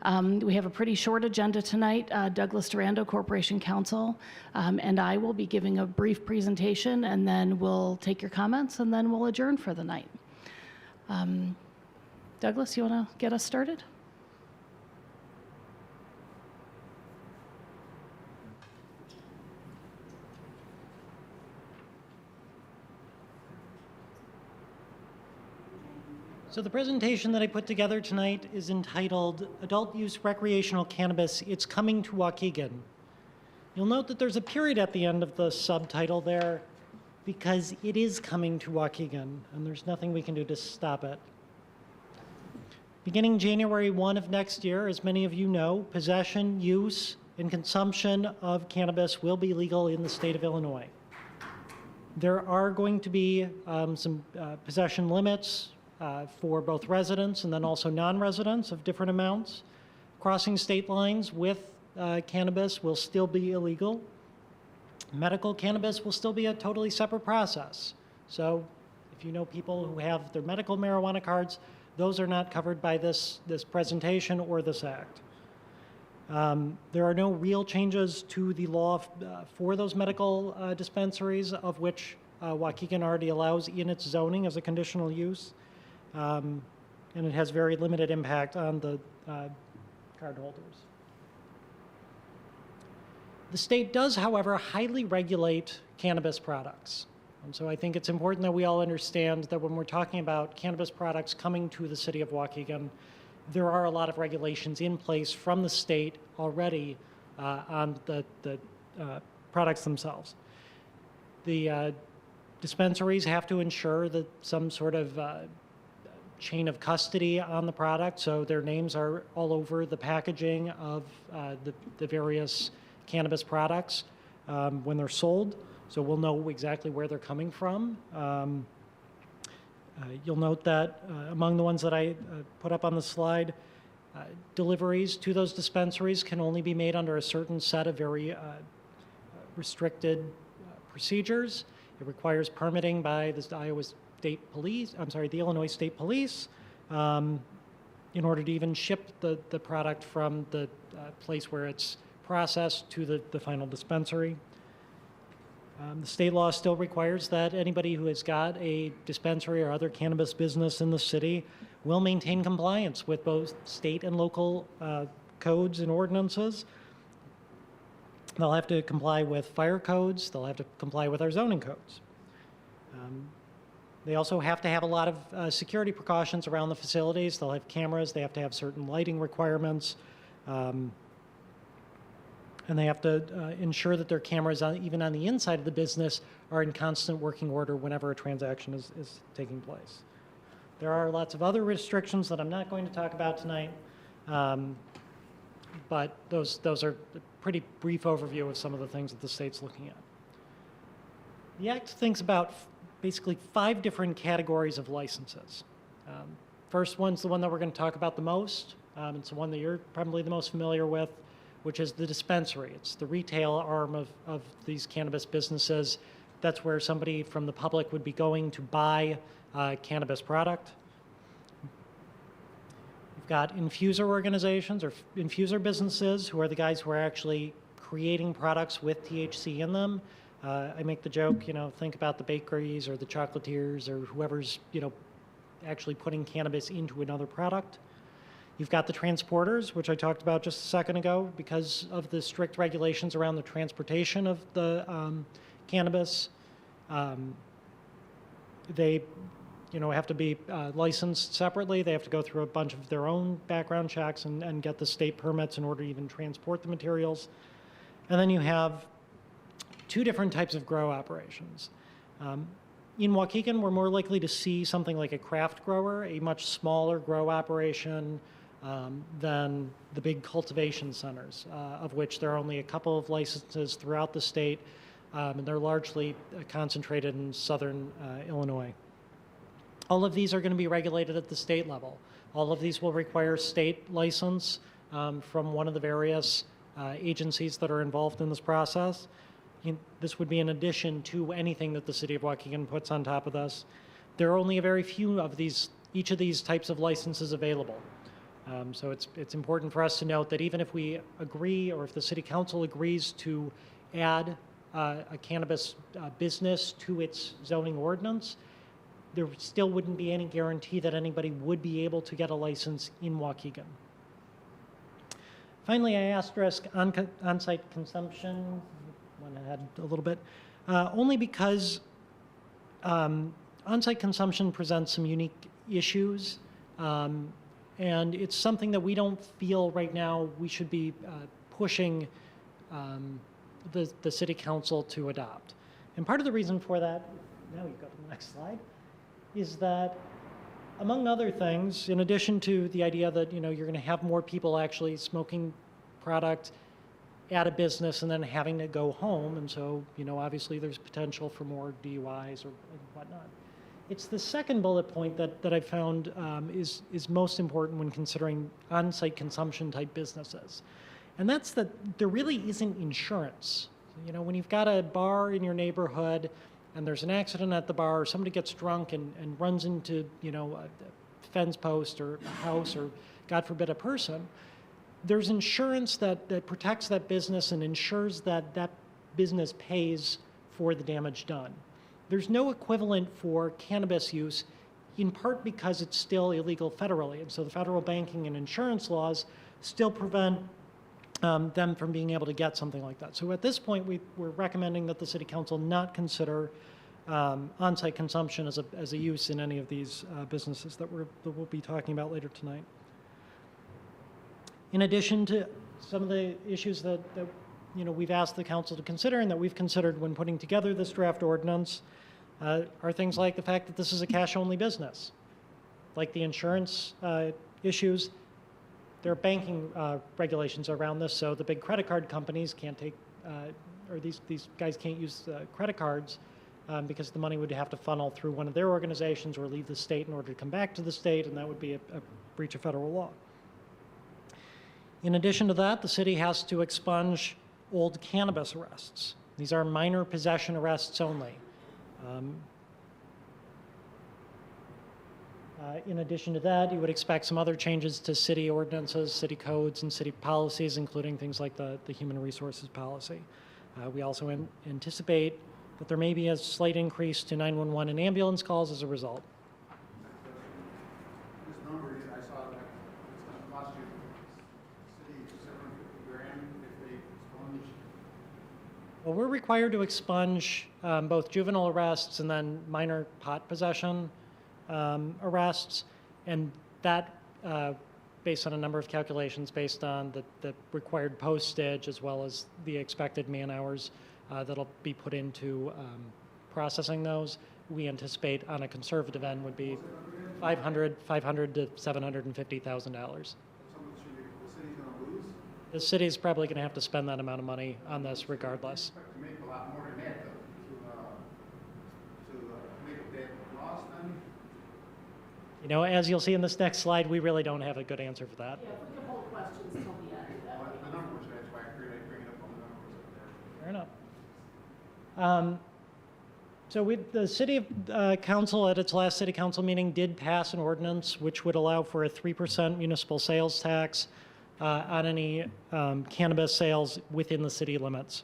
We have a pretty short agenda tonight. Douglas Durando, Corporation Counsel, and I will be giving a brief presentation, and then we'll take your comments, and then we'll adjourn for the night. Douglas, you want to get us started? So the presentation that I put together tonight is entitled Adult Use Recreational Cannabis, It's Coming to Waukegan. You'll note that there's a period at the end of the subtitle there because it is coming to Waukegan, and there's nothing we can do to stop it. Beginning January 1 of next year, as many of you know, possession, use, and consumption of cannabis will be legal in the state of Illinois. There are going to be some possession limits for both residents and then also non-residents of different amounts. Crossing state lines with cannabis will still be illegal. Medical cannabis will still be a totally separate process. So if you know people who have their medical marijuana cards, those are not covered by this presentation or this act. There are no real changes to the law for those medical dispensaries, of which Waukegan already allows in its zoning as a conditional use. And it has very limited impact on the card holders. The state does, however, highly regulate cannabis products. And so I think it's important that we all understand that when we're talking about cannabis products coming to the city of Waukegan, there are a lot of regulations in place from the state already on the products themselves. The dispensaries have to ensure that some sort of chain of custody on the product, so their names are all over the packaging of the various cannabis products when they're sold, so we'll know exactly where they're coming from. You'll note that among the ones that I put up on the slide, deliveries to those dispensaries can only be made under a certain set of very restricted procedures. It requires permitting by the Illinois State Police in order to even ship the product from the place where it's processed to the final dispensary. The state law still requires that anybody who has got a dispensary or other cannabis business in the city will maintain compliance with both state and local codes and ordinances. They'll have to comply with fire codes. They'll have to comply with our zoning codes. They also have to have a lot of security precautions around the facilities. They'll have cameras. They have to have certain lighting requirements. And they have to ensure that their cameras, even on the inside of the business, are in constant working order whenever a transaction is taking place. There are lots of other restrictions that I'm not going to talk about tonight, but those are a pretty brief overview of some of the things that the state's looking at. The Act thinks about basically 5 different categories of licenses. First one's the one that we're going to talk about the most. It's the one that you're probably the most familiar with, which is the dispensary. It's the retail arm of these cannabis businesses. That's where somebody from the public would be going to buy a cannabis product. We've got infuser organizations or infuser businesses, who are the guys who are actually creating products with THC in them. I make the joke, think about the bakeries or the chocolatiers or whoever's, actually putting cannabis into another product. You've got the transporters, which I talked about just a second ago, because of the strict regulations around the transportation of the cannabis. They, have to be licensed separately. They have to go through a bunch of their own background checks and get the state permits in order to even transport the materials. And then you have 2 different types of grow operations. In Waukegan, we're more likely to see something like a craft grower, a much smaller grow operation than the big cultivation centers, of which there are only a couple of licenses throughout the state, and they're largely concentrated in southern Illinois. All of these are going to be regulated at the state level. All of these will require state license from one of the various agencies that are involved in this process. This would be in addition to anything that the city of Waukegan puts on top of this. There are only a very few of each of these types of licenses available. So it's important for us to note that even if we agree, or if the city council agrees to add a cannabis business to its zoning ordinance, there still wouldn't be any guarantee that anybody would be able to get a license in Waukegan. Finally, I asterisk on-site consumption. Went ahead a little bit, only because on-site consumption presents some unique issues, and it's something that we don't feel right now we should be pushing the city council to adopt. And part of the reason for that, now you go to the next slide, is that, among other things, in addition to the idea that you're going to have more people actually smoking product at a business and then having to go home, and so obviously there's potential for more DUIs or whatnot. It's the second bullet point that I found is most important when considering on-site consumption type businesses, and that's that there really isn't insurance. When you've got a bar in your neighborhood and there's an accident at the bar, or somebody gets drunk and runs into a fence post or a house, or God forbid a person, there's insurance that protects that business and ensures that that business pays for the damage done. There's no equivalent for cannabis use, in part because it's still illegal federally, and so the federal banking and insurance laws still prevent them from being able to get something like that. So at this point, we're recommending that the city council not consider on-site consumption as a use in any of these businesses that we'll be talking about later tonight. In addition to some of the issues that we've asked the council to consider and that we've considered when putting together this draft ordinance, are things like the fact that this is a cash-only business. Like the insurance issues, there are banking regulations around this, so the big credit card companies can't take, or these guys can't use credit cards because the money would have to funnel through one of their organizations or leave the state in order to come back to the state, and that would be a breach of federal law. In addition to that, the city has to expunge old cannabis arrests. These are minor possession arrests only. In addition to that, you would expect some other changes to city ordinances, city codes, and city policies, including things like the human resources policy. We also anticipate that there may be a slight increase to 911 and ambulance calls as a result. This number, I saw that it's going to cost you the city $750,000 if they expunge. Well, we're required to expunge both juvenile arrests and then minor pot possession arrests, and that based on a number of calculations based on the required postage as well as the expected man hours that'll be put into processing those. We anticipate on a conservative end would be $500 to $750,000. The city's going to lose? The city's probably going to have to spend that amount of money on this regardless. Expect to make a lot more than that to make up that loss then? As you'll see in this next slide, we really don't have a good answer for that. Yeah, if we can hold questions till the end. Well, the numbers, that's why I figured I'd bring it up on the numbers up there. Fair enough. So the city council at its last city council meeting did pass an ordinance which would allow for a 3% municipal sales tax on any cannabis sales within the city limits.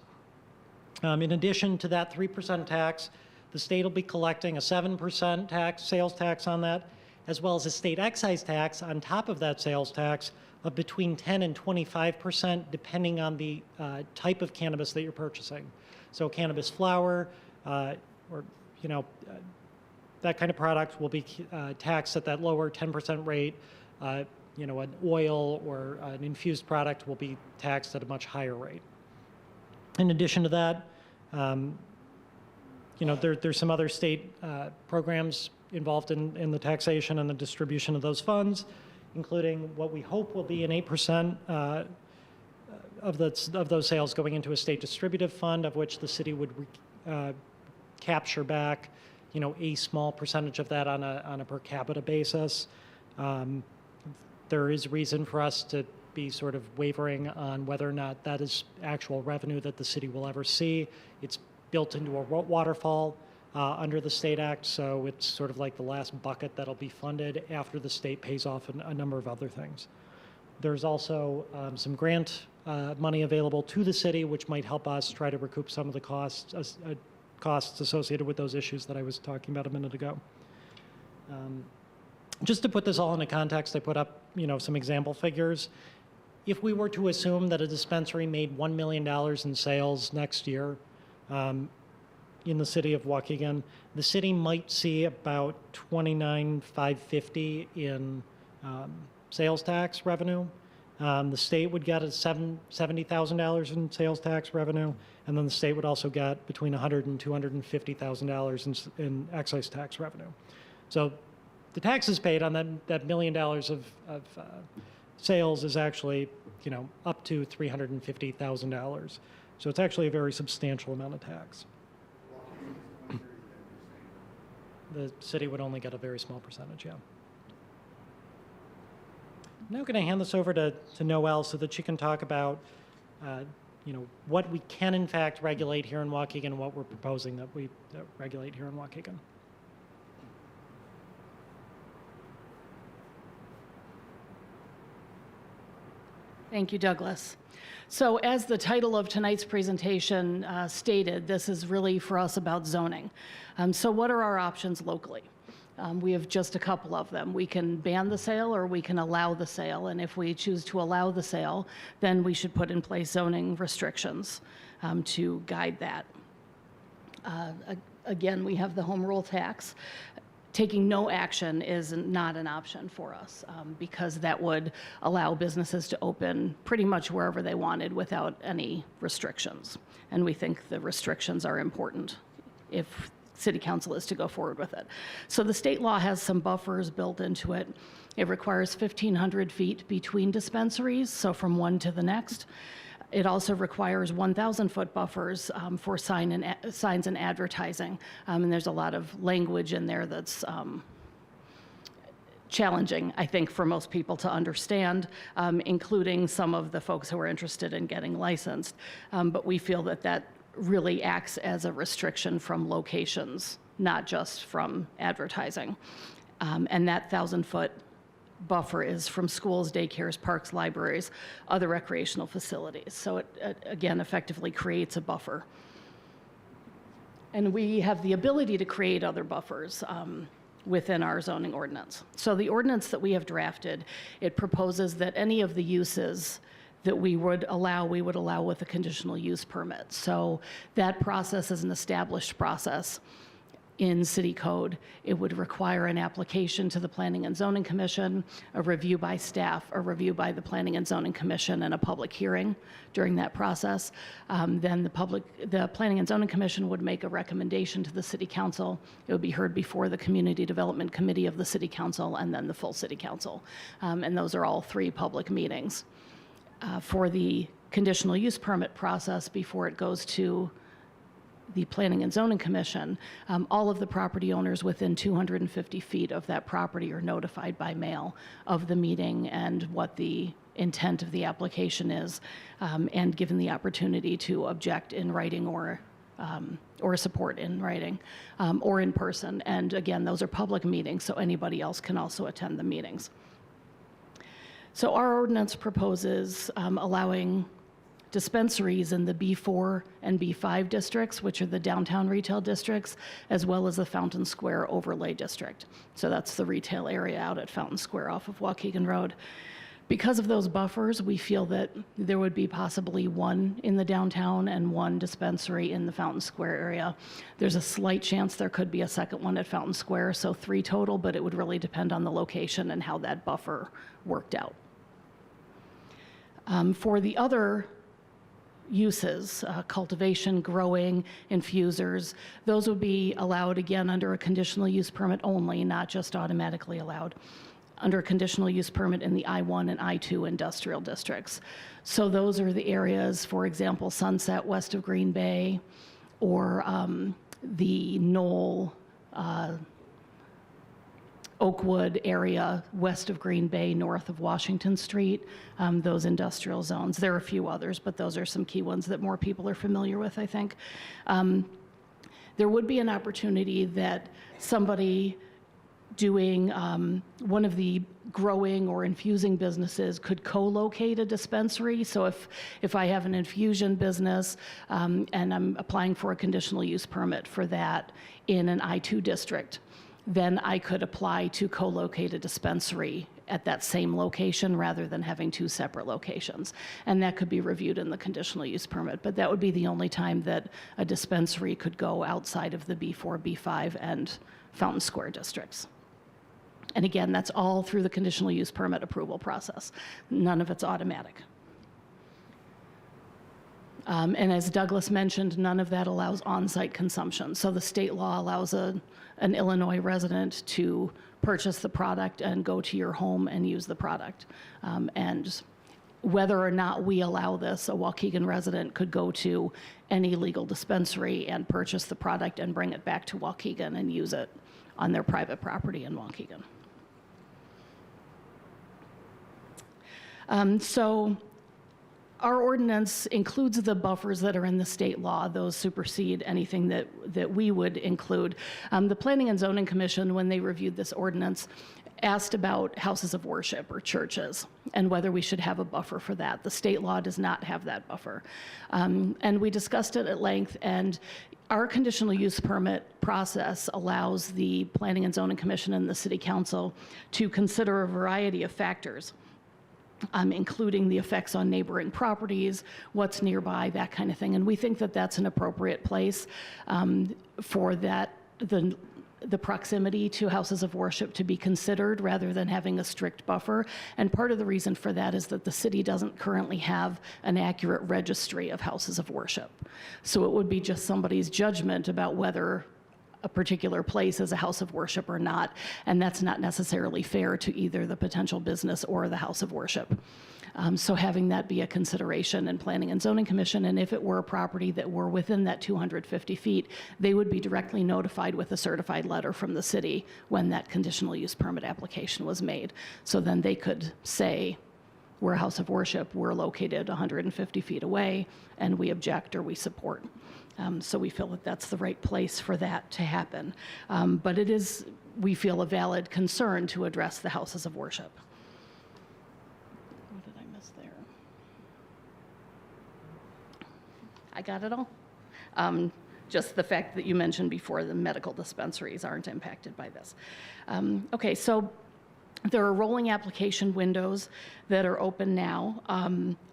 In addition to that 3% tax, the state will be collecting a 7% sales tax on that, as well as a state excise tax on top of that sales tax of between 10 and 25%, depending on the type of cannabis that you're purchasing. So cannabis flower, or that kind of product will be taxed at that lower 10% rate. An oil or an infused product will be taxed at a much higher rate. In addition to that, there's some other state programs involved in the taxation and the distribution of those funds, including what we hope will be an 8% of those sales going into a state distributive fund, of which the city would capture back, a small percentage of that on a per capita basis. There is reason for us to be sort of wavering on whether or not that is actual revenue that the city will ever see. It's built into a waterfall under the State Act, so it's sort of like the last bucket that'll be funded after the state pays off a number of other things. There's also some grant money available to the city, which might help us try to recoup some of the costs associated with those issues that I was talking about a minute ago. Just to put this all into context, I put up, some example figures. If we were to assume that a dispensary made $1 million in sales next year in the city of Waukegan, the city might see about $29,550 in sales tax revenue. The state would get $70,000 in sales tax revenue, and then the state would also get between $100,000 and $250,000 in excise tax revenue. So the taxes paid on that $1 million of sales is actually, up to $350,000. So it's actually a very substantial amount of tax. The city would only get a very small percentage, yeah. I'm now going to hand this over to Noelle so that she can talk about, what we can in fact regulate here in Waukegan and what we're proposing that we regulate here in Waukegan. Thank you, Douglas. So as the title of tonight's presentation stated, this is really for us about zoning. So what are our options locally? We have just a couple of them. We can ban the sale or we can allow the sale. And if we choose to allow the sale, then we should put in place zoning restrictions to guide that. Again, we have the home rule tax. Taking no action is not an option for us because that would allow businesses to open pretty much wherever they wanted without any restrictions. And we think the restrictions are important if City Council is to go forward with it. So the state law has some buffers built into it. It requires 1,500 feet between dispensaries, so from one to the next. It also requires 1,000-foot buffers for signs and advertising, and there's a lot of language in there that's challenging, I think, for most people to understand, including some of the folks who are interested in getting licensed. But we feel that that really acts as a restriction from locations, not just from advertising. And that 1,000-foot buffer is from schools, daycares, parks, libraries, other recreational facilities. So it again, effectively creates a buffer. And we have the ability to create other buffers within our zoning ordinance. So the ordinance that we have drafted, it proposes that any of the uses that we would allow with a conditional use permit. So that process is an established process in city code. It would require an application to the Planning and Zoning Commission, a review by staff, a review by the Planning and Zoning Commission, and a public hearing during that process. Then the Planning and Zoning Commission would make a recommendation to the City Council. It would be heard before the Community Development Committee of the City Council and then the full City Council. And those are all 3 public meetings. For the conditional use permit process before it goes to the Planning and Zoning Commission, all of the property owners within 250 feet of that property are notified by mail of the meeting and what the intent of the application is, and given the opportunity to object in writing or support in writing, or in person. And again, those are public meetings, so anybody else can also attend the meetings. So our ordinance proposes allowing dispensaries in the B4 and B5 districts, which are the downtown retail districts, as well as the Fountain Square overlay district. So that's the retail area out at Fountain Square off of Waukegan Road. Because of those buffers, we feel that there would be possibly 1 in the downtown and 1 dispensary in the Fountain Square area. There's a slight chance there could be a second one at Fountain Square, so 3 total, but it would really depend on the location and how that buffer worked out. For the other uses, cultivation, growing, infusers, those would be allowed again under a conditional use permit only, not just automatically allowed, under a conditional use permit in the I-1 and I-2 industrial districts. So those are the areas, for example, Sunset west of Green Bay, or the Knoll, Oakwood area west of Green Bay, north of Washington Street, those industrial zones. There are a few others, but those are some key ones that more people are familiar with, I think. There would be an opportunity that somebody doing one of the growing or infusing businesses could co-locate a dispensary. So if I have an infusion business and I'm applying for a conditional use permit for that in an I-2 district, then I could apply to co-locate a dispensary at that same location rather than having two separate locations. And that could be reviewed in the conditional use permit, but that would be the only time that a dispensary could go outside of the B4, B5, and Fountain Square districts. And again, that's all through the conditional use permit approval process. None of it's automatic. And as Douglas mentioned, none of that allows on-site consumption. So the state law allows an Illinois resident to purchase the product and go to your home and use the product. And whether or not we allow this, a Waukegan resident could go to any legal dispensary and purchase the product and bring it back to Waukegan and use it on their private property in Waukegan. So our ordinance includes the buffers that are in the state law. Those supersede anything that we would include. The Planning and Zoning Commission, when they reviewed this ordinance, asked about houses of worship or churches and whether we should have a buffer for that. The state law does not have that buffer. And we discussed it at length, and our conditional use permit process allows the Planning and Zoning Commission and the City Council to consider a variety of factors, including the effects on neighboring properties, what's nearby, that kind of thing. And we think that that's an appropriate place for that, the proximity to houses of worship to be considered rather than having a strict buffer. And part of the reason for that is that the city doesn't currently have an accurate registry of houses of worship. So it would be just somebody's judgment about whether a particular place is a house of worship or not, and that's not necessarily fair to either the potential business or the house of worship. So having that be a consideration in Planning and Zoning Commission, and if it were a property that were within that 250 feet, they would be directly notified with a certified letter from the city when that conditional use permit application was made. So then they could say, we're a house of worship, we're located 150 feet away, and we object or we support. So we feel that that's the right place for that to happen. But it is, we feel, a valid concern to address the houses of worship. What did I miss there? I got it all? Just the fact that you mentioned before the medical dispensaries aren't impacted by this. Okay, so there are rolling application windows that are open now,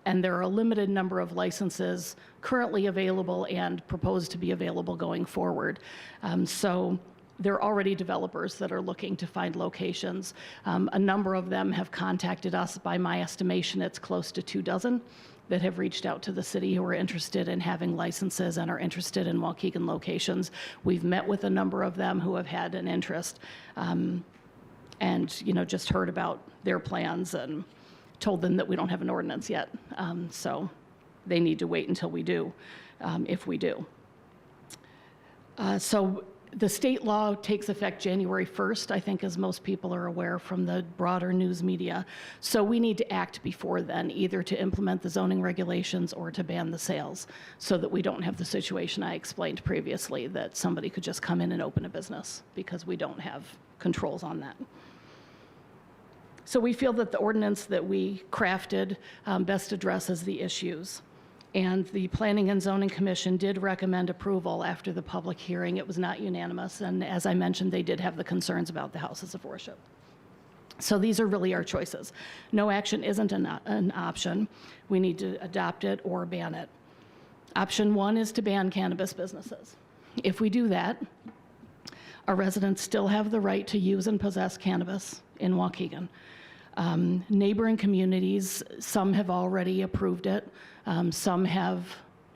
and there are a limited number of licenses currently available and proposed to be available going forward. So there are already developers that are looking to find locations. A number of them have contacted us. By my estimation, it's close to 24 that have reached out to the city who are interested in having licenses and are interested in Waukegan locations. We've met with a number of them who have had an interest. And just heard about their plans and told them that we don't have an ordinance yet. So they need to wait until we do, if we do. So the state law takes effect January 1st, I think, as most people are aware from the broader news media. So we need to act before then, either to implement the zoning regulations or to ban the sales, so that we don't have the situation I explained previously, that somebody could just come in and open a business, because we don't have controls on that. So we feel that the ordinance that we crafted best addresses the issues. And the Planning and Zoning Commission did recommend approval after the public hearing. It was not unanimous, and as I mentioned, they did have the concerns about the houses of worship. So these are really our choices. No action isn't an option. We need to adopt it or ban it. Option 1 is to ban cannabis businesses. If we do that, our residents still have the right to use and possess cannabis in Waukegan. Neighboring communities, some have already approved it, some have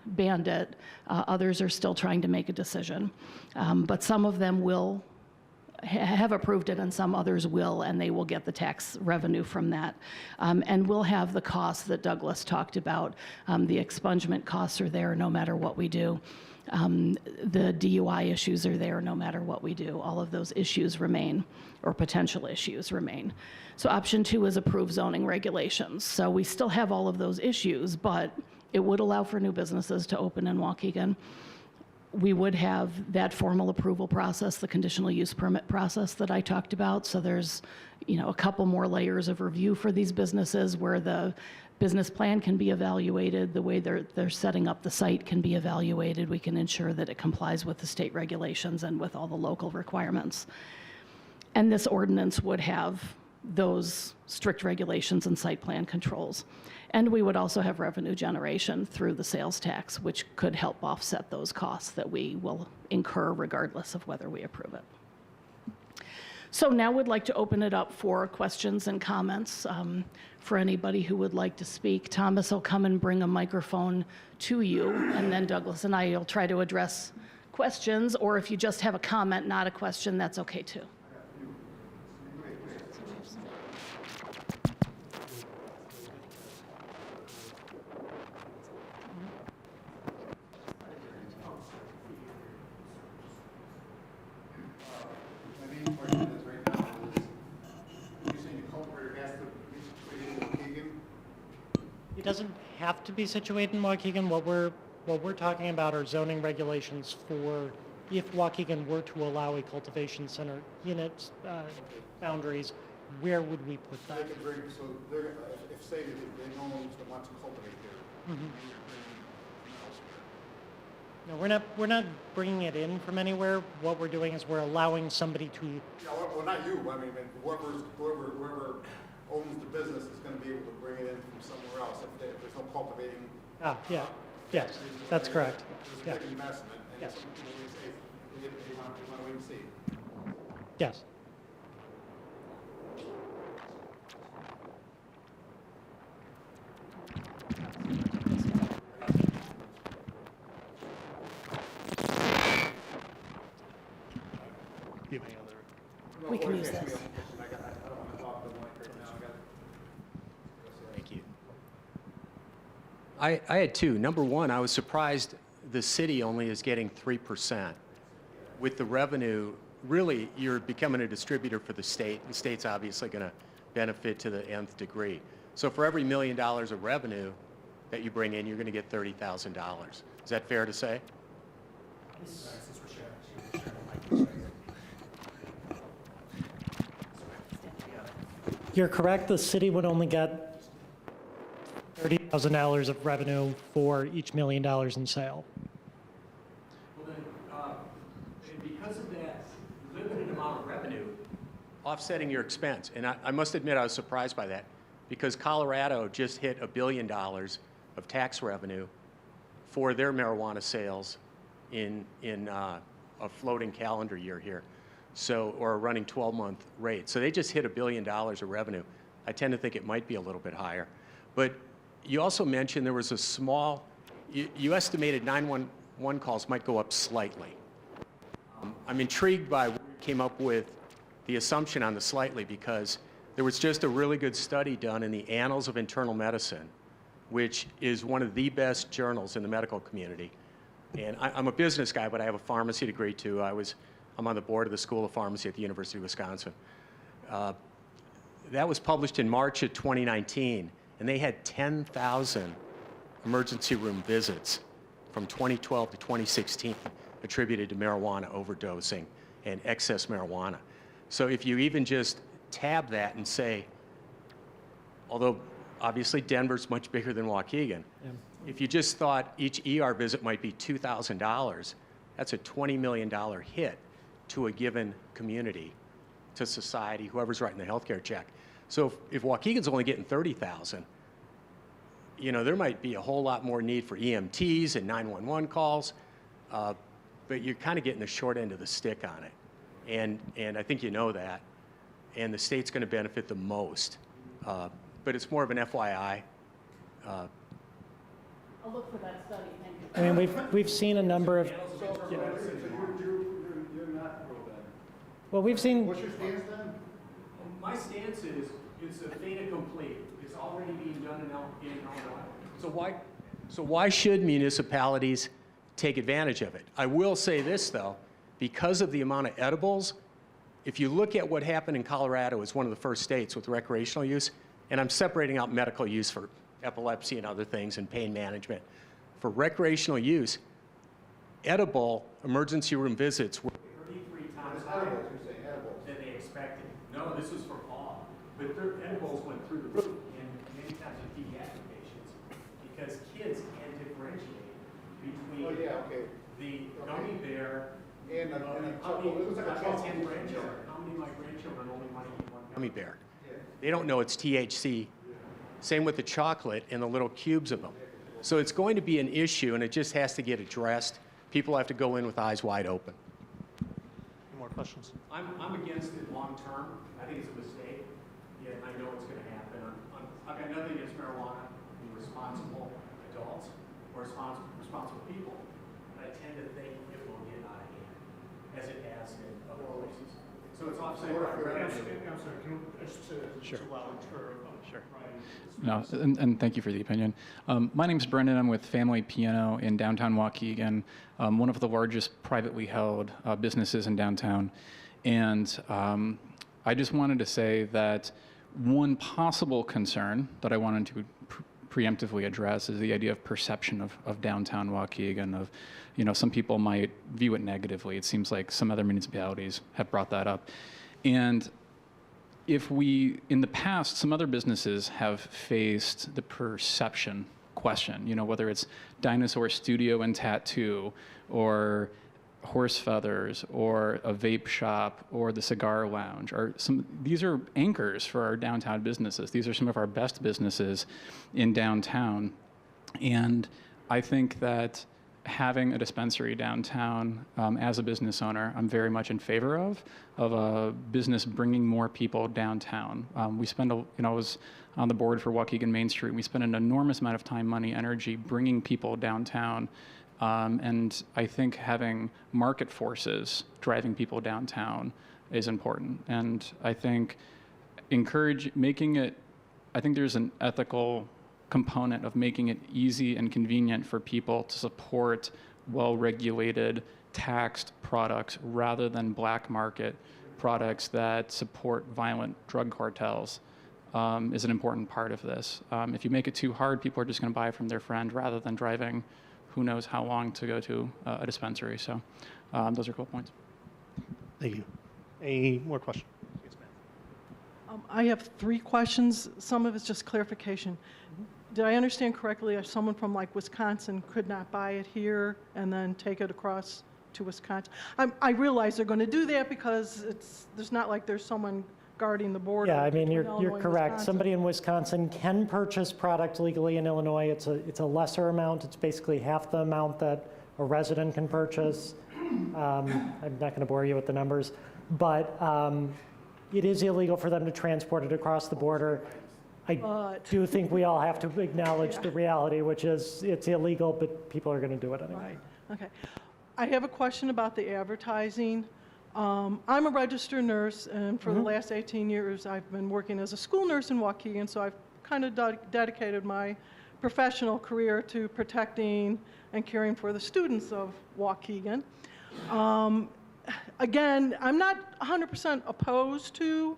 banned it, others are still trying to make a decision. But some of them will have approved it and some others will, and they will get the tax revenue from that. And we'll have the costs that Douglas talked about. The expungement costs are there no matter what we do. The DUI issues are there no matter what we do. All of those issues remain, or potential issues remain. So option 2 is approve zoning regulations. So we still have all of those issues, but it would allow for new businesses to open in Waukegan. We would have that formal approval process, the conditional use permit process that I talked about. So there's, a couple more layers of review for these businesses where the business plan can be evaluated, the way they're setting up the site can be evaluated. We can ensure that it complies with the state regulations and with all the local requirements. And this ordinance would have those strict regulations and site plan controls. And we would also have revenue generation through the sales tax, which could help offset those costs that we will incur regardless of whether we approve it. So now we'd like to open it up for questions and comments for anybody who would like to speak. Thomas will come and bring a microphone to you, and then Douglas and I will try to address questions, or if you just have a comment, not a question, that's okay too. My main question is right now is, you're saying the culvert has to be situated in Waukegan? It doesn't have to be situated in Waukegan. What we're talking about are zoning regulations for if Waukegan were to allow a cultivation center in its boundaries, where would we put They that? can bring, so they're, if say that they know that want to cultivate there, Mhm. they're bringing from elsewhere. No, we're not bringing it in from anywhere. What we're doing is we're allowing somebody to. Yeah, well, not you, I mean, whoever owns the business is gonna be able to bring it in from somewhere else if there's no cultivating. Yeah, yes, that's correct. It's Yeah, a big investment, and Yes. some people will say, they want to wait and see. yes. Do you have any other? We can use this. I don't wanna talk to the mic right now, I got. Thank you. I had two. Number one, I was surprised the city only is getting 3%. With the revenue, really, you're becoming a distributor for the state. The state's obviously going to benefit to the nth degree. So for every $1 million of revenue that you bring in, you're going to get $30,000. Is that fair to say? You're correct. The city would only get $30,000 of revenue for each $1 million in sale. Well, then, because of that limited amount of revenue, offsetting your expense, and I must admit I was surprised by that, because Colorado just hit $1 billion of tax revenue for their marijuana sales in a floating calendar year here, so, or a running 12-month rate. So they just hit $1 billion of revenue. I tend to think it might be a little bit higher. But you also mentioned there was a small, you estimated 911 calls might go up slightly. I'm intrigued by what you came up with the assumption on the slightly, because there was just a really good study done in the Annals of Internal Medicine, which is one of the best journals in the medical community. And I'm a business guy, but I have a pharmacy degree too. I'm on the board of the School of Pharmacy at the University of Wisconsin. That was published in March of 2019, and they had 10,000 emergency room visits from 2012 to 2016 attributed to marijuana overdosing and excess marijuana. So if you even just tab that and say, although obviously Denver's much bigger than Waukegan, if you just thought each ER visit might be $2,000, that's a $20 million hit to a given community, to society, whoever's writing the healthcare check. So if Waukegan's only getting 30,000, there might be a whole lot more need for EMTs and 911 calls, but you're kind of getting the short end of the stick on it. And I think you know that. And the state's going to benefit the most. But it's more of an FYI. I'll look for that study, thank you. I mean, we've seen a number of. You're not pro then. Well, we've seen. What's your stance then? My stance is it's a fait accompli. It's already being done in Illinois. So why should municipalities take advantage of it? I will say this, though. Because of the amount of edibles, if you look at what happened in Colorado as one of the first states with recreational use, and I'm separating out medical use for epilepsy and other things and pain management. For recreational use, edible emergency room visits were 33 times higher Edibles, you're saying edibles. than they expected. No, this was for all. But their edibles went through the roof in many times in pediatric patients because kids can't differentiate between Oh, yeah, okay. the gummy bear And a how chocolate, many, it was like a I've got 10 chocolate. grandchildren. How many of my grandchildren only want to eat one gummy bear? They don't know it's THC. Same with the chocolate and the little cubes of them. So it's going to be an issue, and it just has to get addressed. People have to go in with eyes wide open. Any more questions? I'm against it long term. I think it's a mistake. Yet I know it's going to happen. I've got nothing against marijuana and responsible adults or responsible people. But I tend to think it will get out of hand, as it has in other places. So it's offset by revenue. I'm sorry, just Sure. allow her. Sure. No, and thank you for the opinion. My name's Brendan. I'm with Family Piano in downtown Waukegan, one of the largest privately held businesses in downtown. And I just wanted to say that one possible concern that I wanted to preemptively address is the idea of perception of downtown Waukegan. Of, some people might view it negatively. It seems like some other municipalities have brought that up. And in the past, some other businesses have faced the perception question, whether it's Dinosaur Studio and Tattoo, or Horse Feathers, or a vape shop, or the Cigar Lounge. These are anchors for our downtown businesses. These are some of our best businesses in downtown. And I think that having a dispensary downtown as a business owner, I'm very much in favor of a business bringing more people downtown. I was on the board for Waukegan Main Street. We spend an enormous amount of time, money, energy bringing people downtown. And I think having market forces driving people downtown is important. And I think I think there's an ethical component of making it easy and convenient for people to support well-regulated, taxed products rather than black market products that support violent drug cartels is an important part of this. If you make it too hard, people are just going to buy from their friend rather than driving who knows how long to go to a dispensary. So those are cool points. Thank you. Any more questions? Yes, ma'am. I have 3 questions. Some of it's just clarification. Did I understand correctly if someone from like Wisconsin could not buy it here and then take it across to Wisconsin? I realize they're going to do that because there's not like there's someone guarding the border. Yeah, I mean, between you're Illinois and correct. Wisconsin. Somebody in Wisconsin can purchase product legally in Illinois. It's a lesser amount. It's basically half the amount that a resident can purchase. I'm not going to bore you with the numbers, but it is illegal for them to transport it across the border. I do think we all have to acknowledge the reality, which is it's illegal, but people are going to do it anyway. Right, okay. I have a question about the advertising. I'm a registered nurse, and for the last 18 years, I've been working as a school nurse in Waukegan, so I've kind of dedicated my professional career to protecting and caring for the students of Waukegan. Again, I'm not 100% opposed to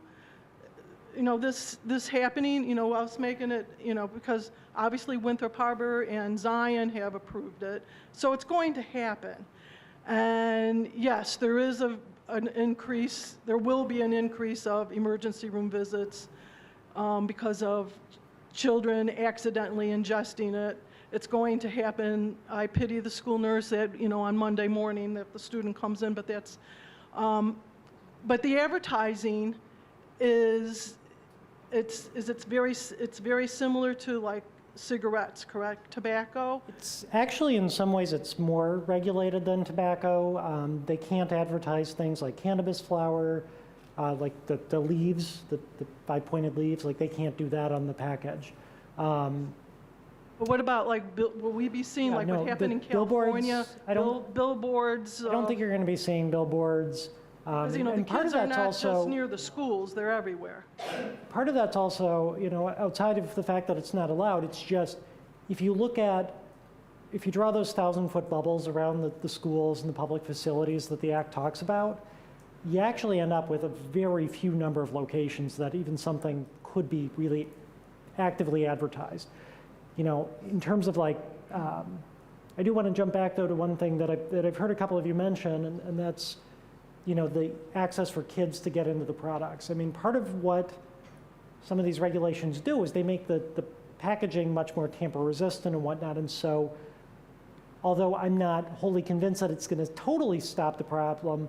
this happening, us making it, because obviously Winthrop Harbor and Zion have approved it. So it's going to happen. And yes, there is an increase, there will be an increase of emergency room visits because of children accidentally ingesting it. It's going to happen. I pity the school nurse that, on Monday morning that the student comes in, but that's, but the advertising is very similar to like cigarettes, correct? Tobacco? It's actually, in some ways, it's more regulated than tobacco. They can't advertise things like cannabis flower, like the leaves, the 5-pointed leaves, like they can't do that on the package. But what about like, will we be seeing like what happened in California? Billboards? I don't think you're going to be seeing billboards. Because, the and part kids of are that's not also, just near the schools, they're everywhere. Part of that's also, outside of the fact that it's not allowed, it's just, if you draw those 1,000-foot bubbles around the schools and the public facilities that the Act talks about, you actually end up with a very few number of locations that even something could be really actively advertised. In terms of like, I do want to jump back, though, to one thing that I've heard a couple of you mention, and that's, the access for kids to get into the products. I mean, part of what some of these regulations do is they make the packaging much more tamper-resistant and whatnot, and so although I'm not wholly convinced that it's going to totally stop the problem,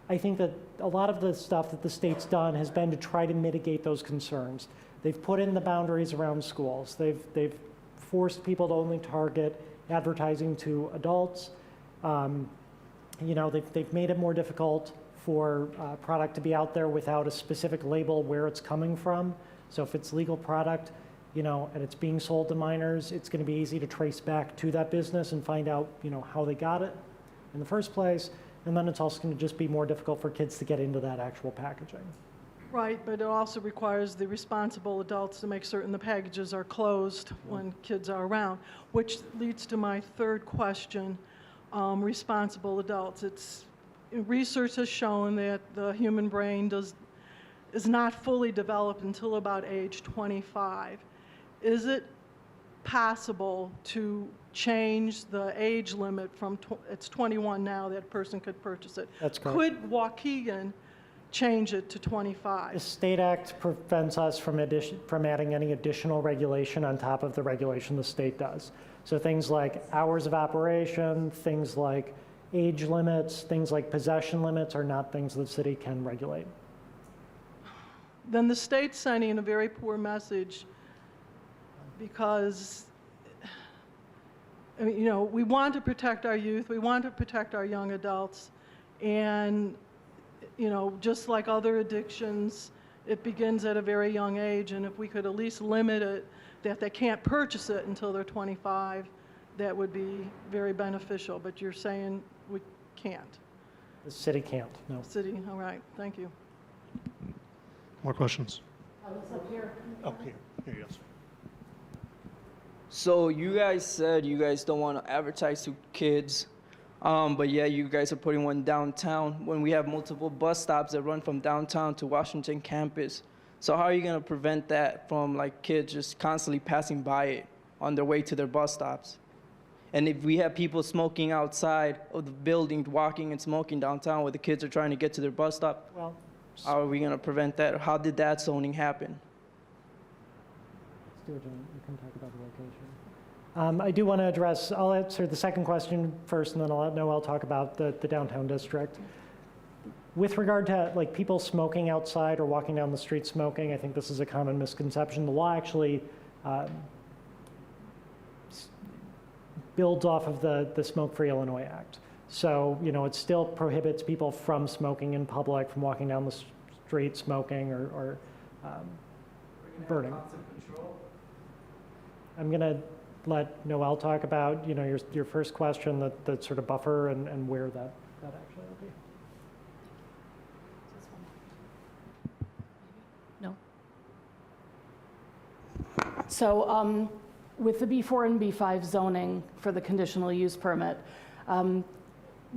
I think that a lot of the stuff that the state's done has been to try to mitigate those concerns. They've put in the boundaries around schools. They've forced people to only target advertising to adults. They've made it more difficult for product to be out there without a specific label where it's coming from. So if it's legal product, and it's being sold to minors, it's going to be easy to trace back to that business and find out, how they got it in the first place. And then it's also going to just be more difficult for kids to get into that actual packaging. Right, but it also requires the responsible adults to make certain the packages are closed when kids are around, which leads to my third question, responsible adults. Research has shown that the human brain is not fully developed until about age 25. Is it possible to change the age limit from, it's 21 now, that person could purchase it? That's correct. Could Waukegan change it to The 25? State Act prevents us from adding any additional regulation on top of the regulation the state does. So things like hours of operation, things like age limits, things like possession limits are not things the city can regulate. Then the state's sending a very poor message because, we want to protect our youth, we want to protect our young adults, and, just like other addictions, it begins at a very young age, and if we could at least limit it, that they can't purchase it until they're 25, that would be very beneficial, but you're saying we can't. The city can't, no. City, all right, thank you. More questions? Up here. Oh, here you go. So you guys said you guys don't want to advertise to kids, but yeah, you guys are putting one downtown when we have multiple bus stops that run from downtown to Washington campus. So how are you going to prevent that from kids just constantly passing by it on their way to their bus stops? And if we have people smoking outside of the building, walking and smoking downtown where the kids are trying to get to their bus stop, Well, how are we going to prevent that? How did that zoning happen? Stuart, you can talk about the location. I do want to address, I'll answer the second question first, and then I'll let Noel talk about the downtown district. With regard to people smoking outside or walking down the street smoking, I think this is a common misconception. The law actually builds off of the Smoke-Free Illinois Act. So, it still prohibits people from smoking in public, from walking down the street smoking or burning. I'm going to let Noel talk about, your first question, the sort of buffer and where that actually will be. No. So with the B4 and B5 zoning for the conditional use permit,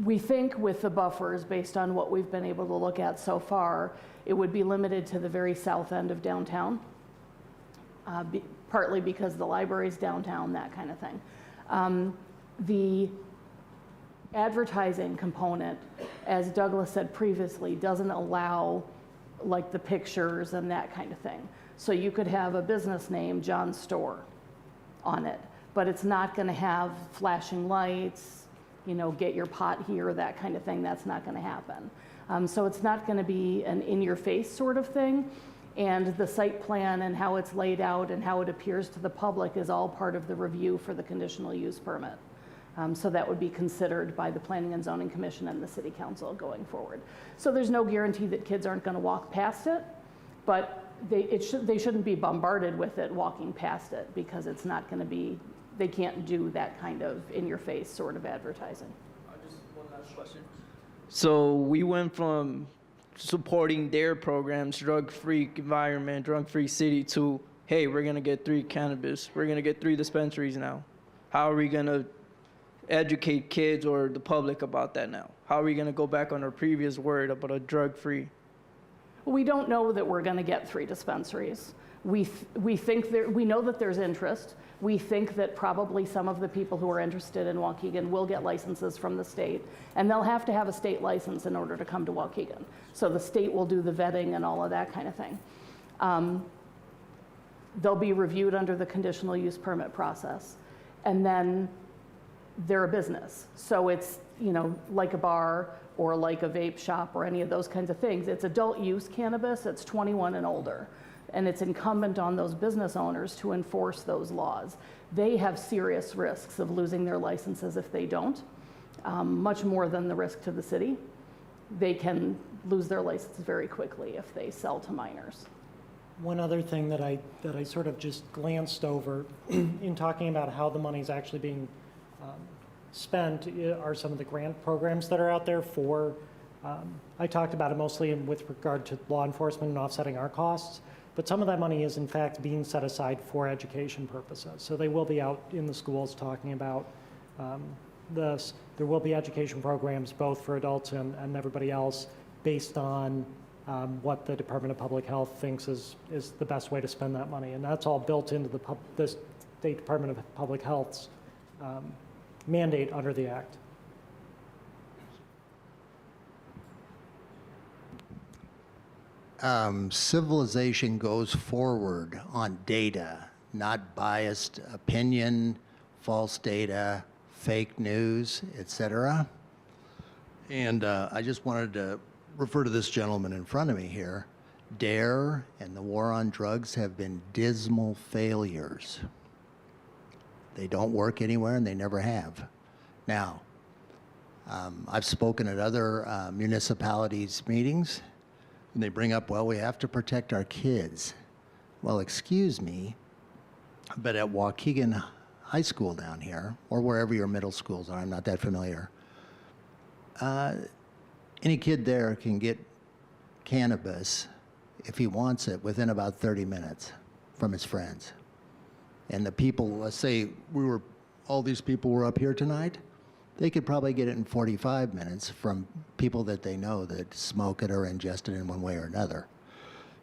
we think with the buffers, based on what we've been able to look at so far, it would be limited to the very south end of downtown, partly because the library's downtown, that kind of thing. The advertising component, as Douglas said previously, doesn't allow the pictures and that kind of thing. So you could have a business name, John's Store, on it, but it's not going to have flashing lights, get your pot here, that kind of thing. That's not going to happen. So it's not going to be an in-your-face sort of thing. And the site plan and how it's laid out and how it appears to the public is all part of the review for the conditional use permit. So that would be considered by the Planning and Zoning Commission and the City Council going forward. So there's no guarantee that kids aren't going to walk past it, but they shouldn't be bombarded with it walking past it, because it's not going to be, they can't do that kind of in-your-face sort of advertising. Just one last question. So we went from supporting their programs, drug-free environment, drug-free city, to, hey, we're going to get 3 cannabis. We're going to get 3 dispensaries now. How are we going to educate kids or the public about that now? How are we going to go back on our previous word about a drug-free? We don't know that we're going to get 3 dispensaries. We think we know that there's interest. We think that probably some of the people who are interested in Waukegan will get licenses from the state, and they'll have to have a state license in order to come to Waukegan. So the state will do the vetting and all of that kind of thing. They'll be reviewed under the conditional use permit process, and then they're a business. So it's, you know, like a bar or like a vape shop or any of those kinds of things. It's adult use cannabis, it's 21 and older. And it's incumbent on those business owners to enforce those laws. They have serious risks of losing their licenses if they don't, much more than the risk to the city. They can lose their license very quickly if they sell to minors. One other thing that I sort of just glanced over in talking about how the money is actually being spent are some of the grant programs that are out there for, I talked about it mostly with regard to law enforcement and offsetting our costs, but some of that money is in fact being set aside for education purposes. So they will be out in the schools talking about this. There will be education programs both for adults and everybody else based on what the Department of Public Health thinks is the best way to spend that money. And that's all built into the State Department of Public Health's mandate under the Act. Civilization goes forward on data, not biased opinion, false data, fake news, etc. And I just wanted to refer to this gentleman in front of me here. DARE and the war on drugs have been dismal failures. They don't work anywhere, and they never have. Now, I've spoken at other municipalities' meetings, and they bring up, well, we have to protect our kids. Well, excuse me, but at Waukegan High School down here, or wherever your middle schools are, I'm not that familiar, any kid there can get cannabis, if he wants it, within about 30 minutes from his friends. And the people, let's say all these people were up here tonight, they could probably get it in 45 minutes from people that they know that smoke it or ingest it in one way or another.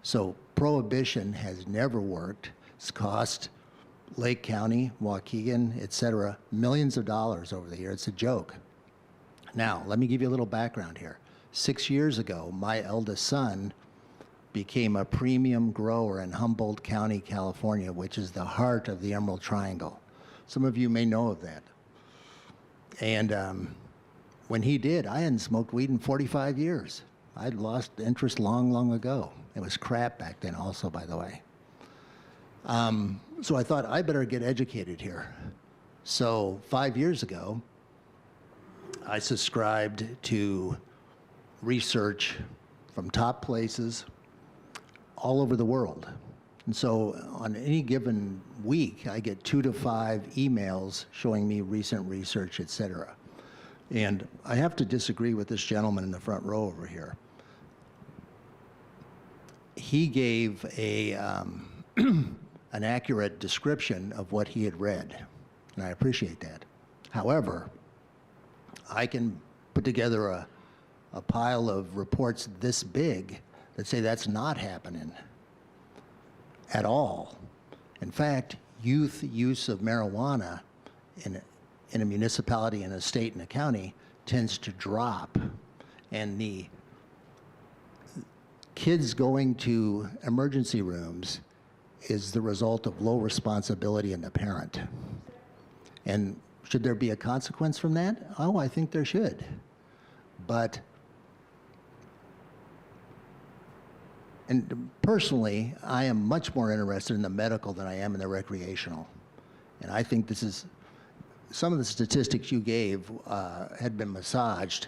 So prohibition has never worked. It's cost Lake County, Waukegan, et cetera, millions of dollars over the years. It's a joke. Now, let me give you a little background here. 6 years ago, my eldest son became a premium grower in Humboldt County, California, which is the heart of the Emerald Triangle. Some of you may know of that. And when he did, I hadn't smoked weed in 45 years. I'd lost interest long, long ago. It was crap back then also, by the way. So I thought, I better get educated here. So 5 years ago, I subscribed to research from top places all over the world. And so on any given week, I get 2 to 5 emails showing me recent research, et cetera. And I have to disagree with this gentleman in the front row over here. He gave an accurate description of what he had read, and I appreciate that. However, I can put together a pile of reports this big that say that's not happening at all. In fact, youth use of marijuana in a municipality, in a state, and a county tends to drop. And the kids going to emergency rooms is the result of low responsibility in the parent. And should there be a consequence from that? Oh, I think there should. But, and personally, I am much more interested in the medical than I am in the recreational. And I think this is, some of the statistics you gave had been massaged